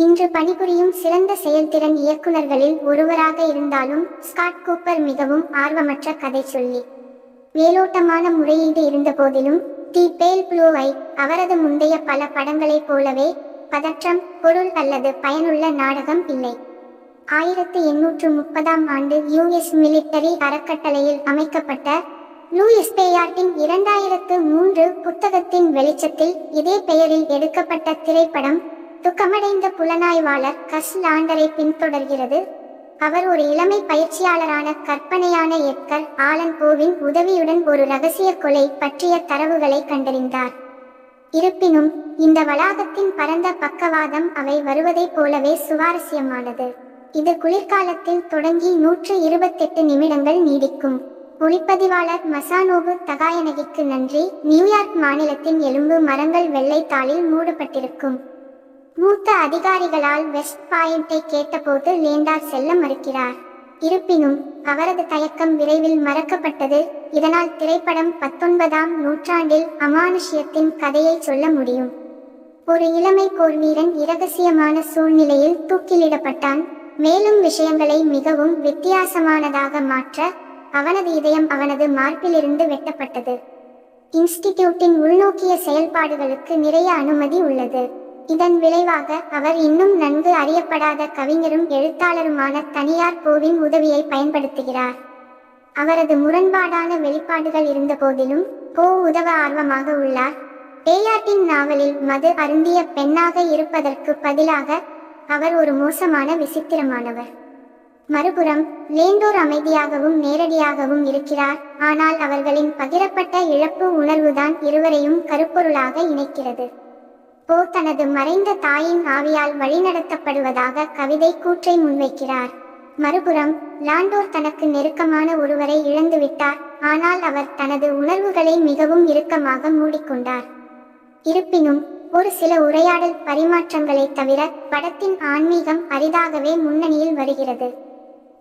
இன்று பணிபுரியும் சிறந்த செயல்திறன் இயக்குநர்களில் ஒருவராக இருந்தாலும் ஸ்காட் கூப்பர் மிகவும் ஆர்வமற்ற கதை சொல்லி. மேலோட்டமான முறையீடு இருந்தபோதிலும் தி பேல் ப்ளூ ஐ அவரது முந்தைய பல படங்களைப் போலவே பதற்றம், பொருள் அல்லது பயனுள்ள நாடகம் இல்லை. 1830ஆம் ஆண்டு யுஎஸ் மிலிட்டரி அறக்கட்டளையில் அமைக்கப்பட்ட லூயிஸ் பேயார்டின் 2003 புத்தகத்தின் வெளிச்சத்தில் இதே பெயரில் எடுக்கப்பட்ட திரைப்படம் துக்கமடைந்த புலனாய்வாளர் கஸ் லாண்டரை பின்தொடர்கிறது. அவர் ஒரு இளமை பயிற்சியாளரான கற்பனையான எட்கர் ஆலன் போவின் உதவியுடன் ஒரு இரகசிய கொலை பற்றிய தரவுகளை கண்டறிந்தார். இருப்பினும் இந்த வளாகத்தின் பரந்த பக்கவாதம் அவை வருவதைப் போலவே சுவாரஸ்யமானது. இது குளிர்காலத்தில் தொடங்கி 128 நிமிடங்கள் நீடிக்கும். ஒளிப்பதிவாளர் மசானோபு தகாயனகிக்கு நன்றி. நியூயார்க் மாநிலத்தின் எலும்பு மரங்கள் வெள்ளை தாளில் மூடப்பட்டிருக்கும். மூத்த அதிகாரிகளால் வெஸ்ட் பாயிண்டை கேட்டபோது லேண்டார் செல்ல மறுக்கிறார். இருப்பினும் அவரது தயக்கம் விரைவில் மறக்கப்பட்டது. இதனால் திரைப்படம் 19ஆம் நூற்றாண்டில் அமானுஷ்யத்தின் கதையை சொல்ல முடியும். ஒரு இளமை போர்வீரன் இரகசியமான சூழ்நிலையில் தூக்கிலிடப்பட்டான். மேலும் விஷயங்களை மிகவும் வித்தியாசமானதாக மாற்ற அவனது இதயம் அவனது மார்பிலிருந்து வெட்டப்பட்டது. இன்ஸ்டிடியூட்டின் உள்நோக்கிய செயல்பாடுகளுக்கு நிறைய அனுமதி உள்ளது. இதன் விளைவாக அவர் இன்னும் நன்கு அறியப்படாத கவிஞரும் எழுத்தாளருமான தனியார் போவின் உதவியை பயன்படுத்துகிறார். அவரது முரண்பாடான வெளிப்பாடுகள் இருந்தபோதிலும் போ உதவ ஆர்வமாக உள்ளார். பேயார்டின் நாவலில் மது அருந்திய பெண்ணாக இருப்பதற்கு பதிலாக அவர் ஒரு மோசமான விசித்திரமானவர். மறுபுறம் லேண்டோர் அமைதியாகவும் நேரடியாகவும் இருக்கிறார். ஆனால் அவர்களின் பகிரப்பட்ட இழப்பு உணர்வுதான் இருவரையும் கருப்பொருளாக இணைக்கிறது. போ தனது மறைந்த தாயின் ஆவியால் வழிநடத்தப்படுவதாக கவிதை கூற்றை முன்வைக்கிறார். மறுபுறம் லாண்டோர் தனக்கு நெருக்கமான ஒருவரை இழந்துவிட்டார். ஆனால் அவர் தனது உணர்வுகளை மிகவும் இறுக்கமாக மூடிக்கொண்டார். இருப்பினும் ஒரு சில உரையாடல் பரிமாற்றங்களை தவிர படத்தின் ஆன்மீகம் அரிதாகவே முன்னணியில் வருகிறது.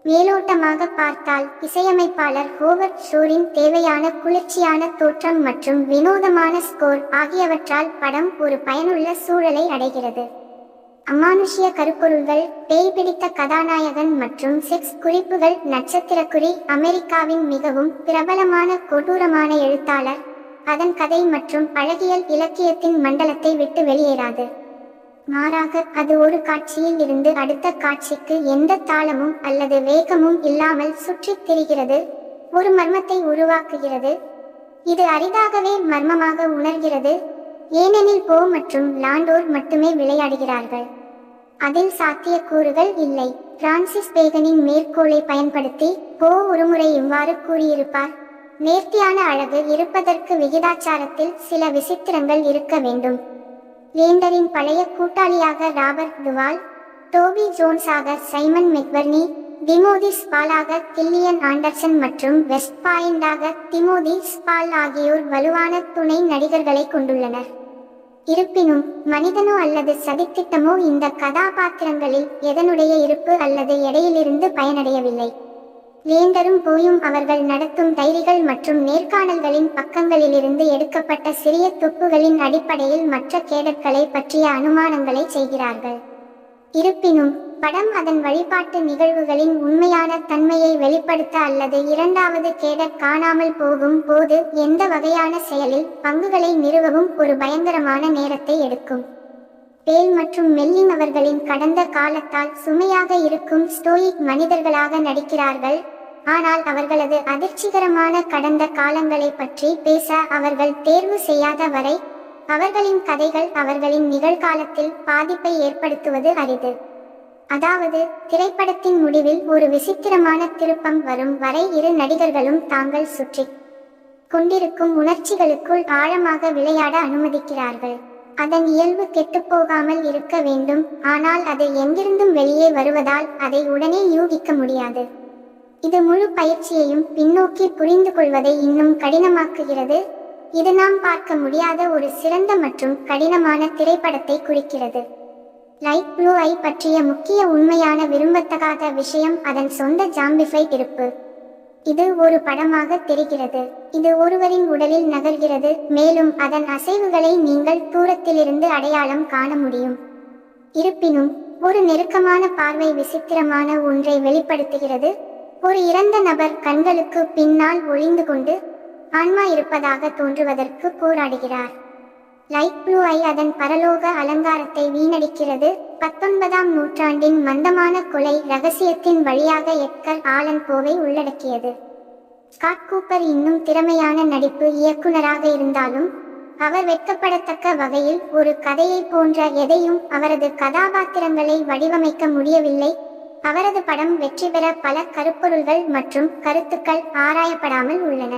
மேலோட்டமாக பார்த்தால் இசையமைப்பாளர் ஹோவர்ட் ஷோரின் தேவையான குளிர்ச்சியான தோற்றம் மற்றும் வினோதமான ஸ்கோர் ஆகியவற்றால் படம் ஒரு பயனுள்ள சூழலை அடைகிறது. அமானுஷ்ய கருப்பொருள்கள், பேய் பிடித்த கதாநாயகன் மற்றும் செக்ஸ் குறிப்புகள் நட்சத்திரக்குறி. அமெரிக்காவின் மிகவும் பிரபலமான கொடூரமான எழுத்தாளர் அதன் கதை மற்றும் அழகியல் இலக்கியத்தின் மண்டலத்தை விட்டு வெளியேறாது. மாறாக அது ஒரு காட்சியில் இருந்து அடுத்த காட்சிக்கு எந்த தாளமும் அல்லது வேகமும் இல்லாமல் சுற்றித் திரிகிறது, ஒரு மர்மத்தை உருவாக்குகிறது. இது அரிதாகவே மர்மமாக உணர்கிறது, ஏனெனில் போ மற்றும் லாண்டோர் மட்டுமே விளையாடுகிறார்கள். அதில் சாத்தியக்கூறுகள் இல்லை. பிரான்சிஸ் பேகனின் மேற்கோளை பயன்படுத்தி போ ஒருமுறை இவ்வாறு கூறியிருப்பார்: நேர்த்தியான அழகு இருப்பதற்கு விகிதாச்சாரத்தில் சில விசித்திரங்கள் இருக்க வேண்டும். லேண்டரின் பழைய கூட்டாளியாக ராபர்ட் டுவால், டோபி ஜோன்ஸாக சைமன் மெக்பர்னி, டிமோதி ஸ்பாலாக கில்லியன் ஆண்டர்சன் மற்றும் வெஸ்ட் பாயிண்டாக டிமோதி ஸ்பால் ஆகியோர் வலுவான துணை நடிகர்களை கொண்டுள்ளனர். இருப்பினும் மனிதனோ அல்லது சதித்திட்டமோ இந்த கதாபாத்திரங்களில் எதனுடைய இருப்பு அல்லது எடையிலிருந்து பயனடையவில்லை. லேண்டரும் போயும் அவர்கள் நடத்தும் டைரிகள் மற்றும் நேர்காணல்களின் பக்கங்களிலிருந்து எடுக்கப்பட்ட சிறிய துப்புகளின் அடிப்படையில் மற்ற கேடட்களை பற்றிய அனுமானங்களை செய்கிறார்கள். இருப்பினும் படம் அதன் வழிபாட்டு நிகழ்வுகளின் உண்மையான தன்மையை வெளிப்படுத்த அல்லது இரண்டாவது கேடட் காணாமல் போகும் போது எந்த வகையான செயலில் பங்குகளை நிறுவவும் ஒரு பயங்கரமான நேரத்தை எடுக்கும். பேல் மற்றும் மெல்லின் அவர்களின் கடந்த காலத்தால் சுமையாக இருக்கும் ஸ்டோயிக் மனிதர்களாக நடிக்கிறார்கள். ஆனால் அவர்களது அதிர்ச்சிகரமான கடந்த காலங்களை பற்றி பேச அவர்கள் தேர்வு செய்யாத வரை அவர்களின் கதைகள் அவர்களின் நிகழ்காலத்தில் பாதிப்பை ஏற்படுத்துவது அரிது. அதாவது திரைப்படத்தின் முடிவில் ஒரு விசித்திரமான திருப்பம் வரும் வரை இரு நடிகர்களும் தாங்கள் சுற்றி கொண்டிருக்கும் உணர்ச்சிகளுக்குள் ஆழமாக விளையாட அனுமதிக்கிறார்கள். அதன் இயல்பு கெட்டுப்போகாமல் இருக்க வேண்டும், ஆனால் அது எங்கிருந்தும் வெளியே வருவதால் அதை உடனே யூகிக்க முடியாது. இது முழு பயிற்சியையும் பின்னோக்கி புரிந்து கொள்வதை இன்னும் கடினமாக்குகிறது. இது நாம் பார்க்க முடியாத ஒரு சிறந்த மற்றும் கடினமான திரைப்படத்தை குறிக்கிறது. லைட் ப்ளூ ஐ பற்றிய முக்கிய உண்மையான விரும்பத்தகாத விஷயம் அதன் சொந்த ஜாம்பிஃபைட் இருப்பு. இது ஒரு படமாக தெரிகிறது. இது ஒருவரின் உடலில் நகர்கிறது, மேலும் அதன் அசைவுகளை நீங்கள் தூரத்திலிருந்து அடையாளம் காண முடியும். இருப்பினும் ஒரு நெருக்கமான பார்வை விசித்திரமான ஒன்றை வெளிப்படுத்துகிறது. ஒரு இறந்த நபர் கண்களுக்கு பின்னால் ஒளிந்து கொண்டு ஆன்மா இருப்பதாக தோன்றுவதற்கு போராடுகிறார். லைட் ப்ளூ ஐ அதன் பரலோக அலங்காரத்தை வீணடிக்கிறது. 19ஆம் நூற்றாண்டின் மந்தமான கொலை ரகசியத்தின் வழியாக எட்கர் ஆலன் போவை உள்ளடக்கியது. ஸ்காட் கூப்பர் இன்னும் திறமையான நடிப்பு இயக்குனராக இருந்தாலும் அவர் வெட்கப்படத்தக்க வகையில் ஒரு கதையை போன்ற எதையும் அவரது கதாபாத்திரங்களை வடிவமைக்க முடியவில்லை. அவரது படம் வெற்றி பெற பல கருப்பொருள்கள் மற்றும் கருத்துக்கள் ஆராயப்படாமல் உள்ளன.